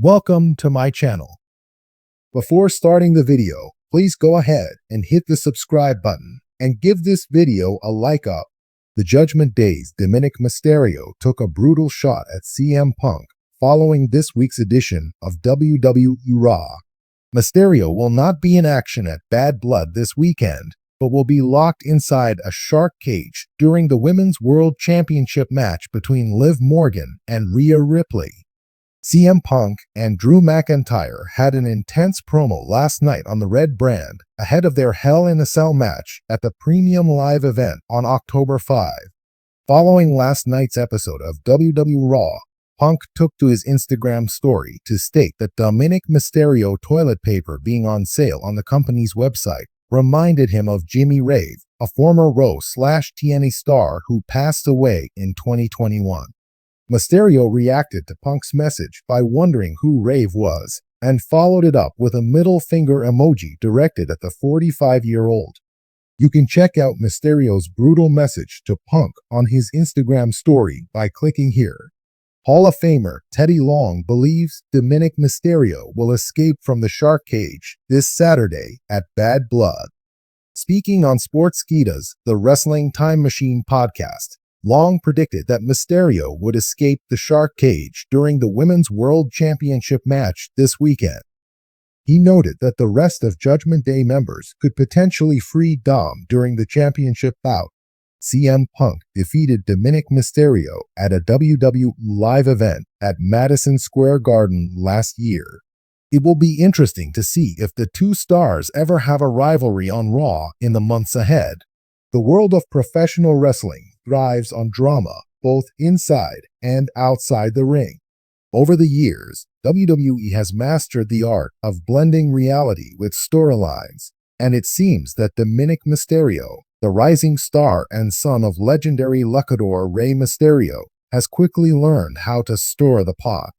Welcome to my channel. Before starting the video, please go ahead and hit the subscribe button and give this video a like up. The Judgment Day's Dominik Mysterio took a brutal shot at CM Punk following this week's edition of WWE Raw. Mysterio will not be in action at Bad Blood this weekend, but will be locked inside a shark cage during the Women's World Championship match between Liv Morgan and Rhea Ripley. CM Punk and Drew McIntyre had an intense promo last night on the Red brand ahead of their Hell in a Cell match at the Premium Live event on October 5. Following last night's episode of WWE Raw, Punk took to his Instagram story to state that Dominik Mysterio toilet paper being on sale on the company's website reminded him of Jimmy Rave, a former Raw/TNA star who passed away in 2021. Mysterio reacted to Punk's message by wondering who Rave was and followed it up with a middle finger emoji directed at the 45-year-old. You can check out Mysterio's brutal message to Punk on his Instagram story by clicking here. Hall of Famer Teddy Long believes Dominik Mysterio will escape from the shark cage this Saturday at Bad Blood. Speaking on Sportskeeda's The Wrestling Time Machine podcast, Long predicted that Mysterio would escape the shark cage during the Women's World Championship match this weekend. He noted that the rest of Judgment Day members could potentially free Dom during the championship bout. CM Punk defeated Dominik Mysterio at a WWE live event at Madison Square Garden last year. It will be interesting to see if the two stars ever have a rivalry on Raw in the months ahead. The world of professional wrestling thrives on drama both inside and outside the ring. Over the years, WWE has mastered the art of blending reality with storylines, and it seems that Dominik Mysterio, the rising star and son of legendary luchador Rey Mysterio, has quickly learned how to stir the pot.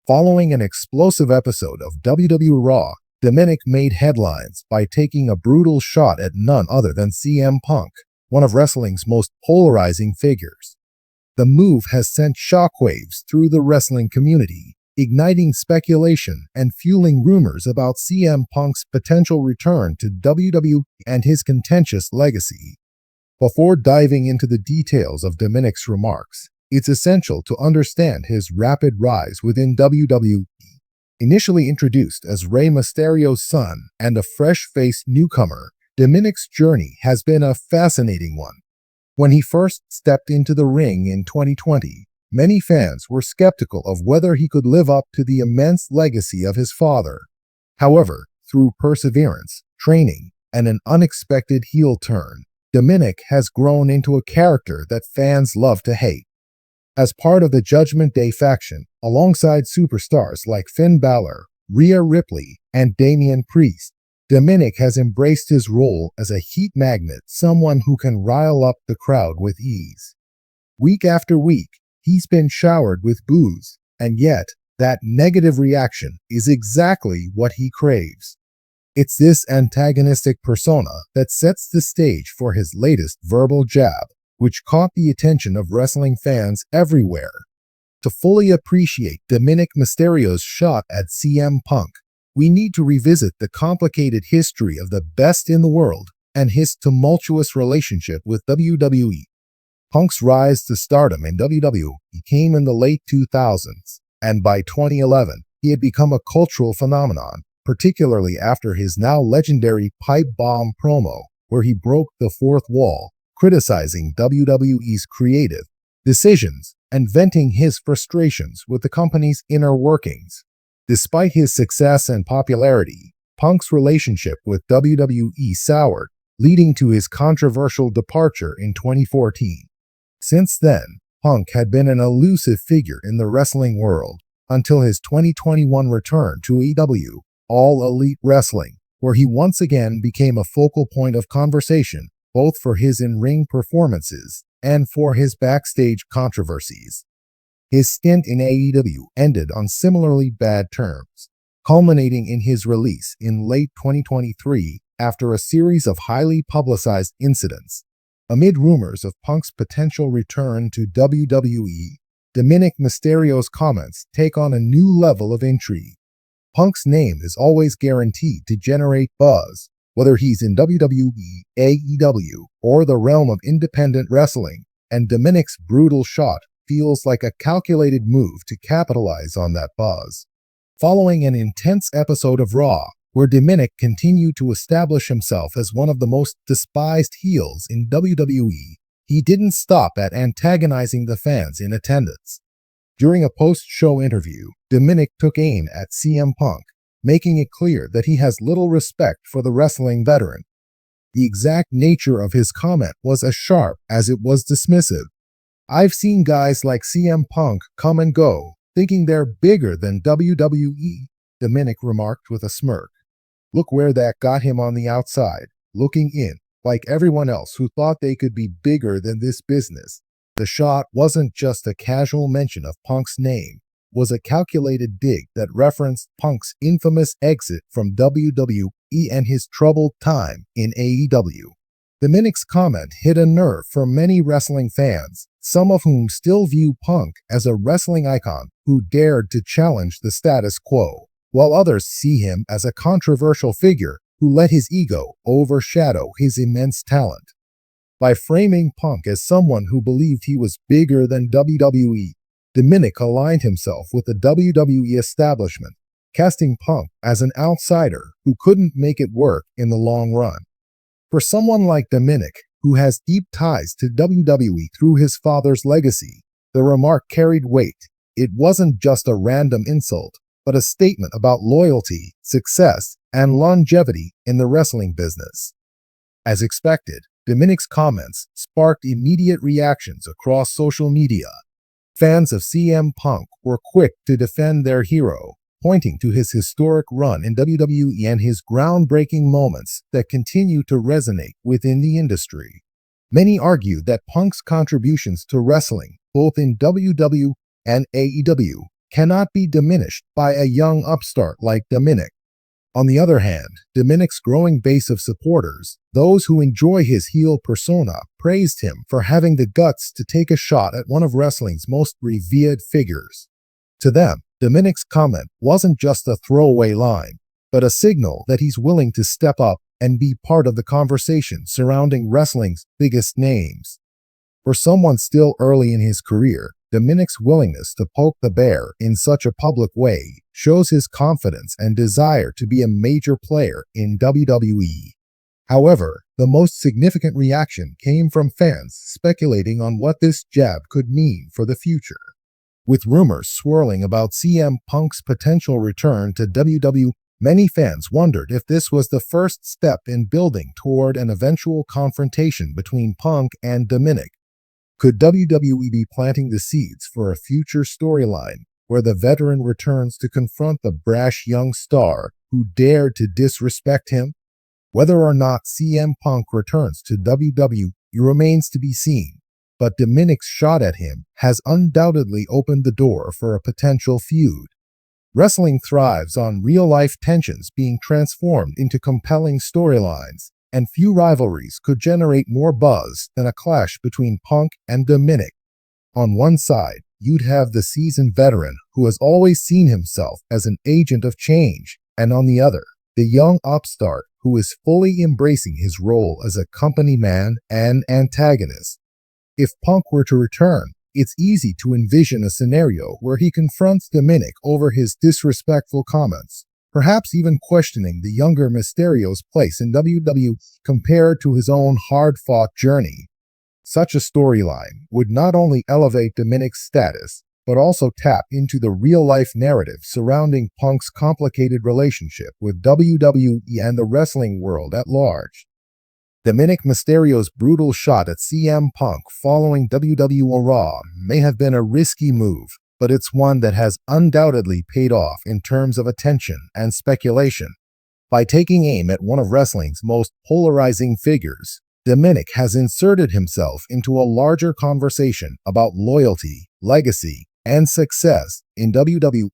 Following an explosive episode of WWE Raw, Dominik made headlines by taking a brutal shot at none other than CM Punk, one of wrestling's most polarizing figures. The move has sent shockwaves through the wrestling community, igniting speculation and fueling rumors about CM Punk's potential return to WWE and his contentious legacy. Before diving into the details of Dominik's remarks, it's essential to understand his rapid rise within WWE. Initially introduced as Rey Mysterio's son and a fresh-faced newcomer, Dominik's journey has been a fascinating one. When he first stepped into the ring in 2020, many fans were skeptical of whether he could live up to the immense legacy of his father. However, through perseverance, training, and an unexpected heel turn, Dominik has grown into a character that fans love to hate. As part of the Judgment Day faction, alongside superstars like Finn Balor, Rhea Ripley, and Damian Priest, Dominik has embraced his role as a heat magnet, someone who can rile up the crowd with ease. Week after week, he's been showered with boos, and yet that negative reaction is exactly what he craves. It's this antagonistic persona that sets the stage for his latest verbal jab, which caught the attention of wrestling fans everywhere. To fully appreciate Dominik Mysterio's shot at CM Punk, we need to revisit the complicated history of the best in the world and his tumultuous relationship with WWE. Punk's rise to stardom in WWE came in the late 2000s, and by 2011, he had become a cultural phenomenon, particularly after his now legendary pipe bomb promo, where he broke the fourth wall, criticizing WWE's creative decisions and venting his frustrations with the company's inner workings. Despite his success and popularity, Punk's relationship with WWE soured, leading to his controversial departure in 2014. Since then, Punk had been an elusive figure in the wrestling world until his 2021 return to AEW, All Elite Wrestling, where he once again became a focal point of conversation, both for his in-ring performances and for his backstage controversies. His stint in AEW ended on similarly bad terms, culminating in his release in late 2023 after a series of highly publicized incidents. Amid rumors of Punk's potential return to WWE, Dominik Mysterio's comments take on a new level of intrigue. Punk's name is always guaranteed to generate buzz, whether he's in WWE, AEW, or the realm of independent wrestling, and Dominik's brutal shot feels like a calculated move to capitalize on that buzz. Following an intense episode of Raw, where Dominik continued to establish himself as one of the most despised heels in WWE, he didn't stop at antagonizing the fans in attendance. During a post-show interview, Dominik took aim at CM Punk, making it clear that he has little respect for the wrestling veteran. The exact nature of his comment was as sharp as it was dismissive. "I've seen guys like CM Punk come and go, thinking they're bigger than WWE," Dominik remarked with a smirk. Look where that got him on the outside, looking in, like everyone else who thought they could be bigger than this business. The shot wasn't just a casual mention of Punk's name, it was a calculated dig that referenced Punk's infamous exit from WWE and his troubled time in AEW. Dominik's comment hit a nerve for many wrestling fans, some of whom still view Punk as a wrestling icon who dared to challenge the status quo, while others see him as a controversial figure who let his ego overshadow his immense talent. By framing Punk as someone who believed he was bigger than WWE, Dominik aligned himself with the WWE establishment, casting Punk as an outsider who couldn't make it work in the long run. For someone like Dominik, who has deep ties to WWE through his father's legacy, the remark carried weight. It wasn't just a random insult, but a statement about loyalty, success, and longevity in the wrestling business. As expected, Dominik's comments sparked immediate reactions across social media. Fans of CM Punk were quick to defend their hero, pointing to his historic run in WWE and his groundbreaking moments that continue to resonate within the industry. Many argued that Punk's contributions to wrestling, both in WWE and AEW, cannot be diminished by a young upstart like Dominik. On the other hand, Dominik's growing base of supporters, those who enjoy his heel persona, praised him for having the guts to take a shot at one of wrestling's most revered figures. To them, Dominik's comment wasn't just a throwaway line, but a signal that he's willing to step up and be part of the conversation surrounding wrestling's biggest names. For someone still early in his career, Dominik's willingness to poke the bear in such a public way shows his confidence and desire to be a major player in WWE. However, the most significant reaction came from fans speculating on what this jab could mean for the future. With rumors swirling about CM Punk's potential return to WWE, many fans wondered if this was the first step in building toward an eventual confrontation between Punk and Dominik. Could WWE be planting the seeds for a future storyline where the veteran returns to confront the brash young star who dared to disrespect him? Whether or not CM Punk returns to WWE remains to be seen, but Dominik's shot at him has undoubtedly opened the door for a potential feud. Wrestling thrives on real-life tensions being transformed into compelling storylines, and few rivalries could generate more buzz than a clash between Punk and Dominik. On one side, you'd have the seasoned veteran who has always seen himself as an agent of change, and on the other, the young upstart who is fully embracing his role as a company man and antagonist. If Punk were to return, it's easy to envision a scenario where he confronts Dominik over his disrespectful comments, perhaps even questioning the younger Mysterio's place in WWE compared to his own hard-fought journey. Such a storyline would not only elevate Dominik's status, but also tap into the real-life narrative surrounding Punk's complicated relationship with WWE and the wrestling world at large. Dominik Mysterio's brutal shot at CM Punk following WWE Raw may have been a risky move, but it's one that has undoubtedly paid off in terms of attention and speculation. By taking aim at one of wrestling's most polarizing figures, Dominik has inserted himself into a larger conversation about loyalty, legacy, and success in WWE.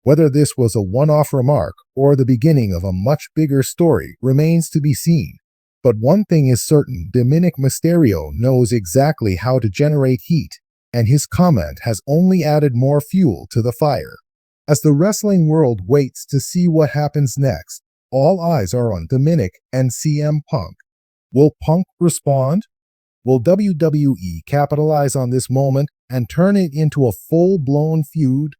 Whether this was a one-off remark or the beginning of a much bigger story remains to be seen. But one thing is certain, Dominik Mysterio knows exactly how to generate heat, and his comment has only added more fuel to the fire. As the wrestling world waits to see what happens next, all eyes are on Dominik and CM Punk. Will Punk respond? Will WWE capitalize on this moment and turn it into a full-blown feud?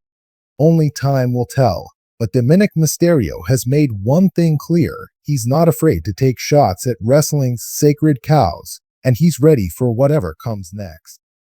Only time will tell, but Dominik Mysterio has made one thing clear: he's not afraid to take shots at wrestling's sacred cows, and he's ready for whatever comes next.